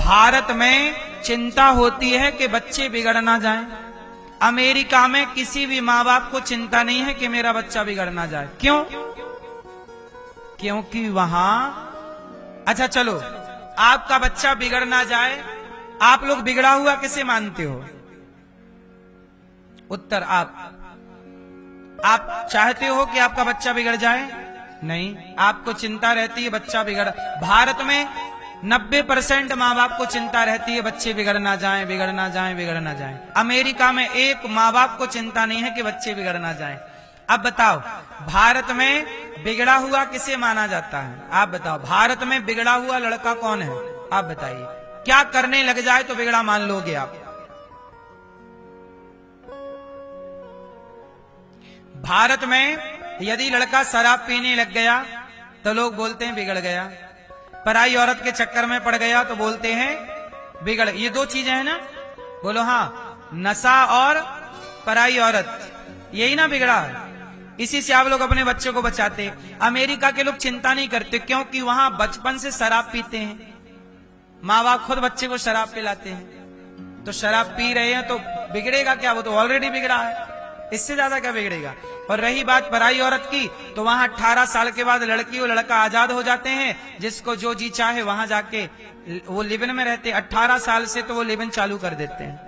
भारत में चिंता होती है कि बच्चे बिगड़ ना जाएं। अमेरिका में किसी भी माँ बाप को चिंता नहीं है कि मेरा बच्चा बिगड़ ना जाए। क्यों? क्योंकि वहां, अच्छा चलो, आपका बच्चा बिगड़ ना जाए, आप लोग बिगड़ा हुआ किसे मानते हो? उत्तर, आप चाहते हो कि आपका बच्चा बिगड़ जाए? नहीं, आपको चिंता रहती है बच्चा बिगड़। भारत में 90% माँ बाप को चिंता रहती है बच्चे बिगड़ ना जाएं, बिगड़ ना जाएं, बिगड़ ना जाएं। अमेरिका में एक माँ बाप को चिंता नहीं है कि बच्चे बिगड़ ना जाएं। अब बताओ, भारत में बिगड़ा हुआ किसे माना जाता है? आप बताओ, भारत में बिगड़ा हुआ लड़का कौन है? आप बताइए, क्या करने लग जाए तो बिगड़ा मान लोगे आप? भारत में यदि लड़का शराब पीने लग गया तो लोग बोलते हैं बिगड़ गया। पराई औरत के चक्कर में पड़ गया तो बोलते हैं बिगड़। ये दो चीजें हैं ना, बोलो हाँ, नशा और पराई औरत, यही ना बिगड़ा है। इसी से आप लोग अपने बच्चों को बचाते। अमेरिका के लोग चिंता नहीं करते क्योंकि वहां बचपन से शराब पीते हैं, माँ बाप खुद बच्चे को शराब पिलाते हैं। तो शराब पी रहे हैं तो बिगड़ेगा क्या? वो तो ऑलरेडी बिगड़ा है, इससे ज्यादा क्या बिगड़ेगा? और रही बात पराई औरत की, तो वहां 18 साल के बाद लड़की और लड़का आजाद हो जाते हैं, जिसको जो जी चाहे वहां जाके वो लिव-इन में रहते। 18 साल से तो वो लिव-इन चालू कर देते हैं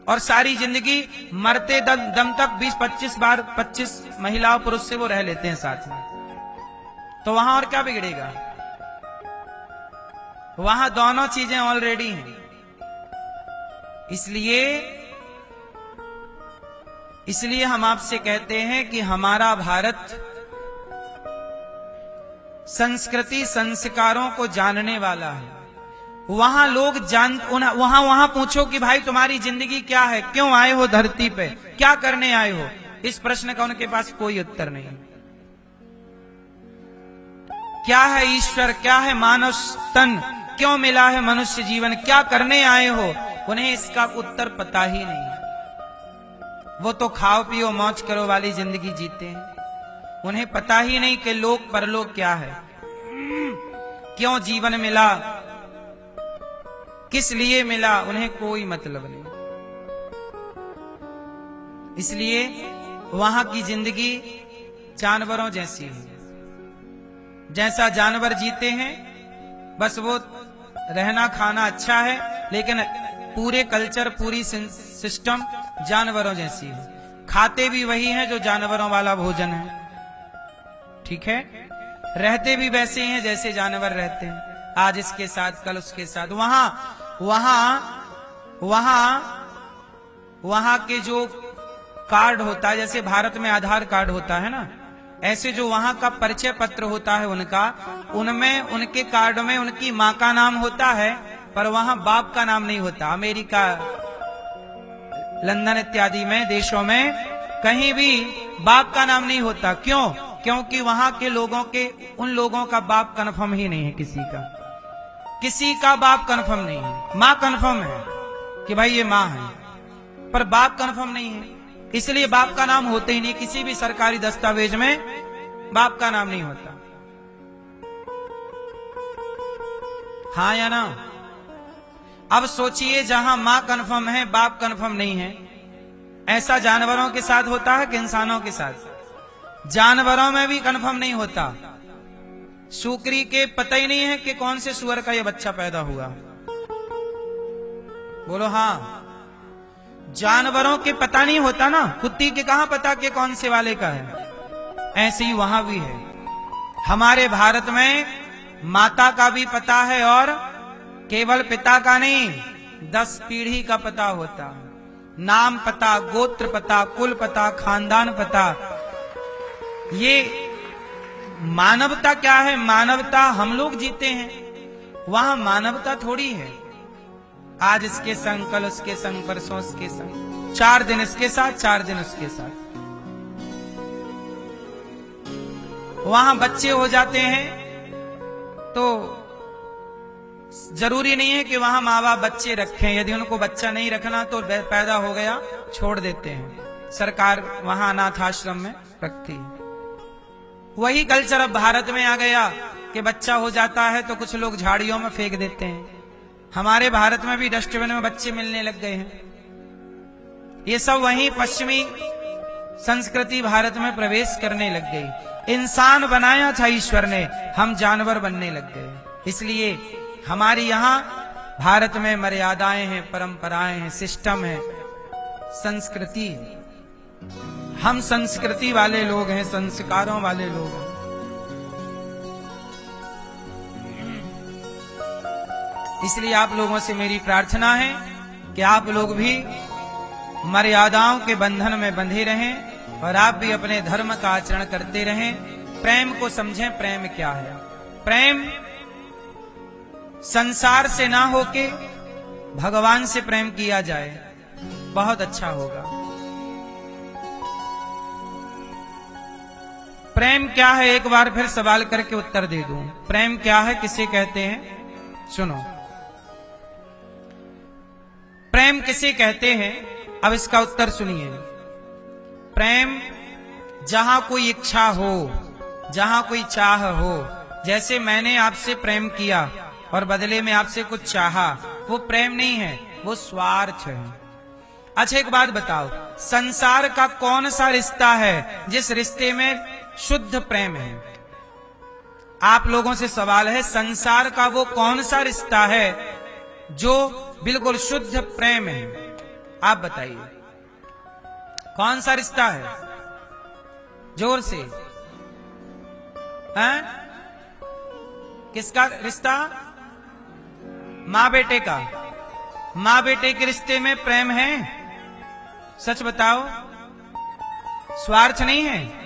और सारी जिंदगी मरते दम तक 20-25 बार 25 महिलाओं पुरुष से वो रह लेते हैं साथ में। तो वहां और क्या बिगड़ेगा? वहां दोनों चीजें ऑलरेडी हैं। इसलिए हम आपसे कहते हैं कि हमारा भारत संस्कृति संस्कारों को जानने वाला है। वहां लोग वहां पूछो कि भाई तुम्हारी जिंदगी क्या है, क्यों आए हो धरती पे, क्या करने आए हो? इस प्रश्न का उनके पास कोई उत्तर नहीं। क्या है ईश्वर, क्या है मानव तन, क्यों मिला है मनुष्य जीवन, क्या करने आए हो, उन्हें इसका उत्तर पता ही नहीं। वो तो खाओ पियो मौज करो वाली जिंदगी जीते हैं। उन्हें पता ही नहीं कि लोक परलोक क्या है, क्यों जीवन मिला, किस लिए मिला, उन्हें कोई मतलब नहीं। इसलिए वहां की जिंदगी जानवरों जैसी है। जैसा जानवर जीते हैं बस वो रहना खाना अच्छा है, लेकिन पूरे कल्चर पूरी सिस्टम जानवरों जैसी है। खाते भी वही हैं जो जानवरों वाला भोजन है, ठीक है, रहते भी वैसे हैं जैसे जानवर रहते हैं, आज इसके साथ कल उसके साथ। वहां के जो कार्ड होता है, जैसे भारत में आधार कार्ड होता है ना, ऐसे जो वहां का परिचय पत्र होता है उनका, उनमें उनके कार्ड में उनकी माँ का नाम होता है, पर वहां बाप का नाम नहीं होता। अमेरिका, लंदन इत्यादि में देशों में कहीं भी बाप का नाम नहीं होता। क्यों? क्योंकि वहां के उन लोगों का बाप कन्फर्म ही नहीं है। किसी का बाप कन्फर्म नहीं है। माँ कन्फर्म है कि भाई ये माँ है, पर बाप कन्फर्म नहीं है, इसलिए बाप का नाम होते ही नहीं। किसी भी सरकारी दस्तावेज में बाप का नाम नहीं होता। हाँ या ना? अब सोचिए, जहां मां कन्फर्म है बाप कन्फर्म नहीं है, ऐसा जानवरों के साथ होता है कि इंसानों के साथ? जानवरों में भी कन्फर्म नहीं होता। सुकरी के पता ही नहीं है कि कौन से सुअर का यह बच्चा पैदा हुआ। बोलो हाँ। जानवरों के पता नहीं होता ना, कुत्ती के कहां पता कि कौन से वाले का है, ऐसे ही वहां भी है। हमारे भारत में माता का भी पता है, और केवल पिता का नहीं, 10 पीढ़ी का पता होता। नाम पता, गोत्र पता, कुल पता, खानदान पता। ये मानवता क्या है? मानवता हम लोग जीते हैं, वहां मानवता थोड़ी है। आज इसके संग, कल उसके संग, परसों उसके संग, 4 दिन इसके साथ, 4 दिन उसके साथ। वहां बच्चे हो जाते हैं तो जरूरी नहीं है कि वहां माँ बाप बच्चे रखें। यदि उनको बच्चा नहीं रखना तो पैदा हो गया छोड़ देते हैं, सरकार वहां अनाथ आश्रम में रखती है। वही कल्चर अब भारत में आ गया कि बच्चा हो जाता है तो कुछ लोग झाड़ियों में फेंक देते हैं, हमारे भारत में भी डस्टबिन में बच्चे मिलने लग गए हैं। ये सब वहीं पश्चिमी संस्कृति भारत में प्रवेश करने लग गई। इंसान बनाया था ईश्वर ने, हम जानवर बनने लग गए। इसलिए हमारी यहाँ भारत में मर्यादाएं हैं, परंपराएं हैं, सिस्टम है, संस्कृति। हम संस्कृति वाले लोग हैं, संस्कारों वाले लोग हैं। इसलिए आप लोगों से मेरी प्रार्थना है कि आप लोग भी मर्यादाओं के बंधन में बंधे रहें और आप भी अपने धर्म का आचरण करते रहें। प्रेम को समझें, प्रेम क्या है। प्रेम संसार से ना होके भगवान से प्रेम किया जाए, बहुत अच्छा होगा। प्रेम क्या है, एक बार फिर सवाल करके उत्तर दे दूं। प्रेम क्या है, किसे कहते हैं? सुनो, प्रेम किसे कहते हैं, अब इसका उत्तर सुनिए। प्रेम जहां कोई इच्छा हो, जहां कोई चाह हो, जैसे मैंने आपसे प्रेम किया और बदले में आपसे कुछ चाहा, वो प्रेम नहीं है, वो स्वार्थ है। अच्छा एक बात बताओ, संसार का कौन सा रिश्ता है जिस रिश्ते में शुद्ध प्रेम है? आप लोगों से सवाल है, संसार का वो कौन सा रिश्ता है जो बिल्कुल शुद्ध प्रेम है? आप बताइए, कौन सा रिश्ता है? जोर से। हैं? किसका रिश्ता? माँ बेटे का। माँ बेटे के रिश्ते में प्रेम है? सच बताओ, स्वार्थ नहीं है।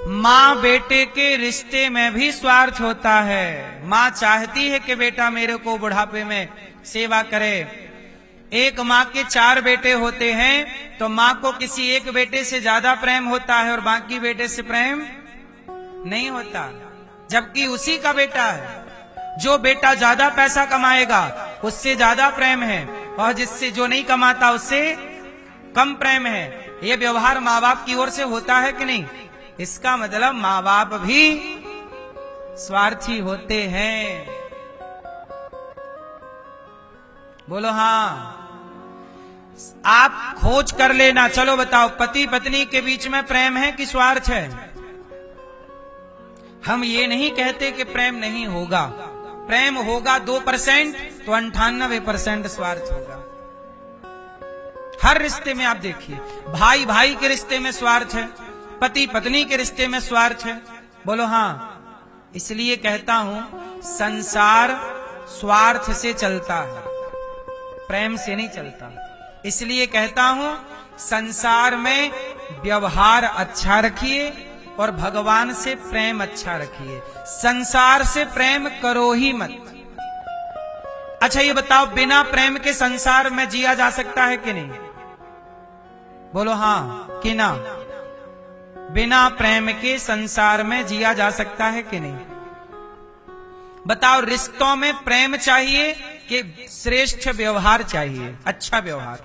माँ बेटे के रिश्ते में भी स्वार्थ होता है। माँ चाहती है कि बेटा मेरे को बुढ़ापे में सेवा करे। एक माँ के 4 बेटे होते हैं तो माँ को किसी एक बेटे से ज्यादा प्रेम होता है और बाकी बेटे से प्रेम नहीं होता, जबकि उसी का बेटा है। जो बेटा ज्यादा पैसा कमाएगा उससे ज्यादा प्रेम है, और जिससे जो नहीं कमाता उससे कम प्रेम है। ये व्यवहार माँ बाप की ओर से होता है कि नहीं? इसका मतलब माँ बाप भी स्वार्थी होते हैं। बोलो हाँ। आप खोज कर लेना, चलो बताओ, पति पत्नी के बीच में प्रेम है कि स्वार्थ है? हम ये नहीं कहते कि प्रेम नहीं होगा। प्रेम होगा 2% तो 98% स्वार्थ होगा। हर रिश्ते में आप देखिए, भाई भाई के रिश्ते में स्वार्थ है, पति पत्नी के रिश्ते में स्वार्थ है। बोलो हाँ। इसलिए कहता हूं, संसार स्वार्थ से चलता है, प्रेम से नहीं चलता। इसलिए कहता हूं, संसार में व्यवहार अच्छा रखिए और भगवान से प्रेम अच्छा रखिए। संसार से प्रेम करो ही मत। अच्छा ये बताओ, बिना प्रेम के संसार में जिया जा सकता है कि नहीं? बोलो हाँ कि ना? बिना प्रेम के संसार में जिया जा सकता है कि नहीं? बताओ, रिश्तों में प्रेम चाहिए कि श्रेष्ठ व्यवहार चाहिए, अच्छा व्यवहार?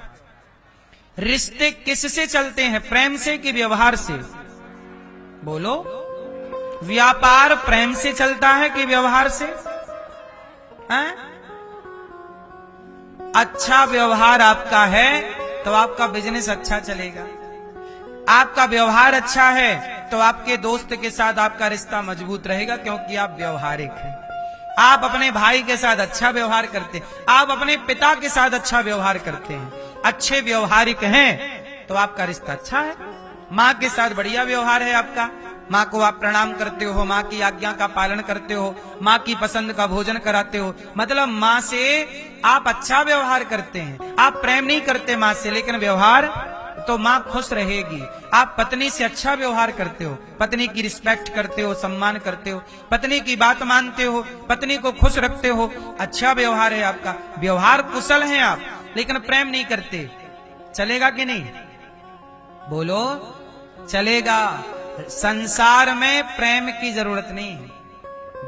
रिश्ते किससे चलते हैं, प्रेम से कि व्यवहार से? बोलो। व्यापार प्रेम से चलता है कि व्यवहार से? हैं? अच्छा व्यवहार आपका है तो आपका बिजनेस अच्छा चलेगा। आपका व्यवहार अच्छा है तो आपके दोस्त के साथ आपका रिश्ता मजबूत रहेगा, क्योंकि आप व्यवहारिक हैं। आप अपने भाई के साथ अच्छा व्यवहार करते हैं, आप अपने पिता के साथ अच्छा व्यवहार करते हैं, अच्छे व्यवहारिक हैं तो आपका रिश्ता अच्छा है। माँ के साथ बढ़िया व्यवहार है आपका, माँ को आप प्रणाम करते हो, माँ की आज्ञा का पालन करते हो, माँ की पसंद का भोजन कराते हो, मतलब माँ से आप अच्छा व्यवहार करते हैं। आप प्रेम नहीं करते माँ से, लेकिन व्यवहार तो माँ खुश रहेगी। आप पत्नी से अच्छा व्यवहार करते हो, पत्नी की रिस्पेक्ट करते हो, सम्मान करते हो, पत्नी की बात मानते हो, पत्नी को खुश रखते हो, अच्छा व्यवहार है आपका। व्यवहार कुशल हैं आप, लेकिन प्रेम नहीं करते, चलेगा कि नहीं? बोलो, चलेगा। संसार में प्रेम की जरूरत नहीं है,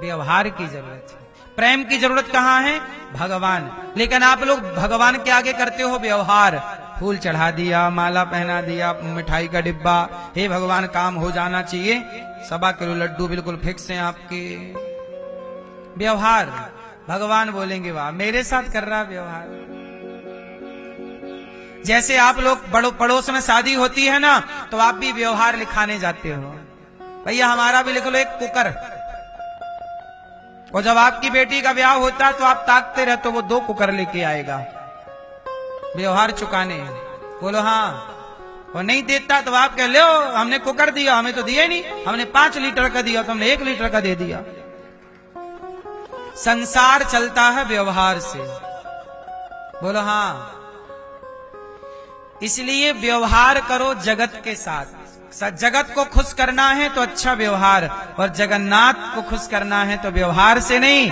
व्यवहार की जरूरत है। प्रेम की जरूरत कहाँ है? भगवान। लेकिन आप लोग भगवान के आगे करते हो व्यवहार। फूल चढ़ा दिया, माला पहना दिया, मिठाई का डिब्बा, हे भगवान काम हो जाना चाहिए, 1.25 किलो लड्डू बिल्कुल फिक्स हैं आपके। व्यवहार। भगवान बोलेंगे वाह मेरे साथ कर रहा व्यवहार। जैसे आप लोग बड़ो पड़ोस में शादी होती है ना, तो आप भी व्यवहार लिखाने जाते हो, भैया हमारा भी लिख लो एक कुकर। और जब आपकी बेटी का ब्याह होता है तो आप ताकते रहते हो, वो 2 कुकर लेके आएगा व्यवहार चुकाने। बोलो हाँ। और नहीं देता तो आप कह लो हमने कुकर दिया, हमें तो दिया ही नहीं, हमने 5 लीटर का दिया तो हमने 1 लीटर का दे दिया। संसार चलता है व्यवहार से। बोलो हाँ। इसलिए व्यवहार करो जगत के साथ। जगत को खुश करना है तो अच्छा व्यवहार, और जगन्नाथ को खुश करना है तो व्यवहार से नहीं,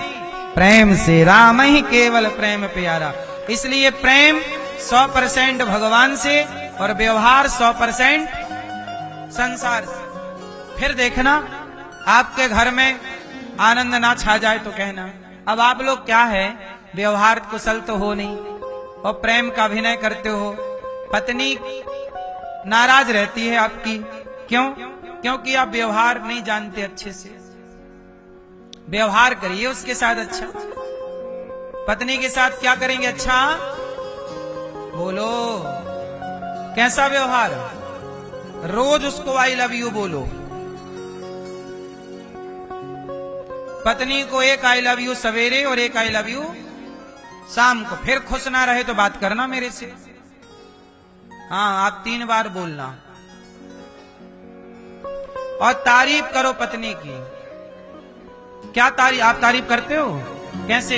प्रेम से। राम ही केवल प्रेम प्यारा। इसलिए प्रेम 100% भगवान से और व्यवहार 100% संसार से। फिर देखना आपके घर में आनंद ना छा जाए तो कहना। अब आप लोग क्या है, व्यवहार कुशल तो हो नहीं और प्रेम का अभिनय करते हो, पत्नी नाराज रहती है आपकी। क्यों? क्योंकि आप व्यवहार नहीं जानते अच्छे से। व्यवहार करिए उसके साथ अच्छा। पत्नी के साथ क्या करेंगे अच्छा? बोलो कैसा व्यवहार? रोज उसको आई लव यू बोलो। पत्नी को एक आई लव यू सवेरे और एक आई लव यू शाम को। फिर खुश ना रहे तो बात करना मेरे से। हाँ आप 3 बार बोलना। और तारीफ करो पत्नी की। क्या आप तारीफ करते हो? कैसे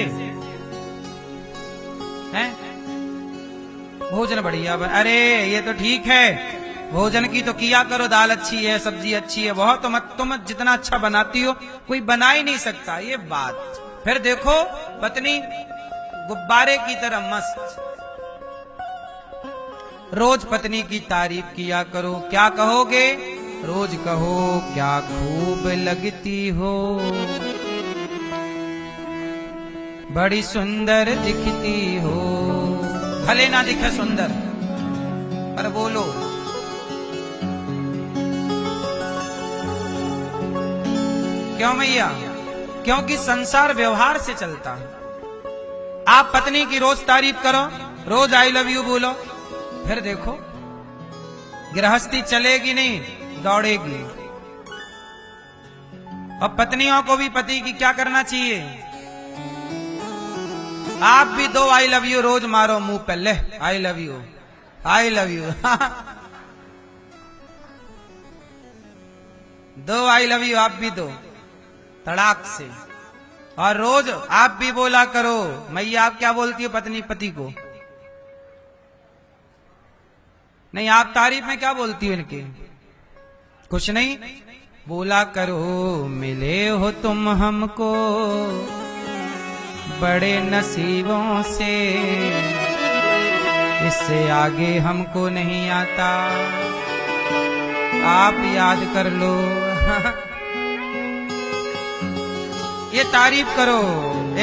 हैं? भोजन बढ़िया अरे ये तो ठीक है, भोजन की तो किया करो, दाल अच्छी है, सब्जी अच्छी है, बहुत तुम जितना अच्छा बनाती हो कोई बना ही नहीं सकता ये बात। फिर देखो पत्नी गुब्बारे की तरह मस्त। रोज पत्नी की तारीफ किया करो। क्या कहोगे? रोज कहो क्या खूब लगती हो, बड़ी सुंदर दिखती हो। भले ना दिखे सुंदर पर बोलो। क्यों मैया? क्योंकि संसार व्यवहार से चलता है। आप पत्नी की रोज तारीफ करो, रोज आई लव यू बोलो, फिर देखो गृहस्थी चलेगी नहीं, दौड़ेगी। और पत्नियों को भी पति की क्या करना चाहिए? आप भी 2 आई लव यू रोज मारो मुंह पे, ले I love you, I love you. 2 I love you आप भी दो तड़ाक से। और रोज आप भी बोला करो। मैया आप क्या बोलती हो पत्नी पति को? नहीं आप तारीफ में क्या बोलती हो इनके? कुछ नहीं बोला करो। मिले हो तुम हमको बड़े नसीबों से, इससे आगे हमको नहीं आता, आप याद कर लो। ये तारीफ करो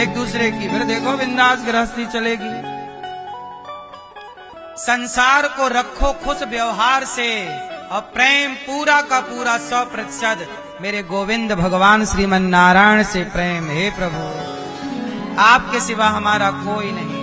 एक दूसरे की, फिर देखो बिंदास गृहस्थी चलेगी। संसार को रखो खुश व्यवहार से, और प्रेम पूरा का पूरा 100% मेरे गोविंद भगवान श्रीमन नारायण से प्रेम। हे प्रभु आपके सिवा हमारा कोई नहीं।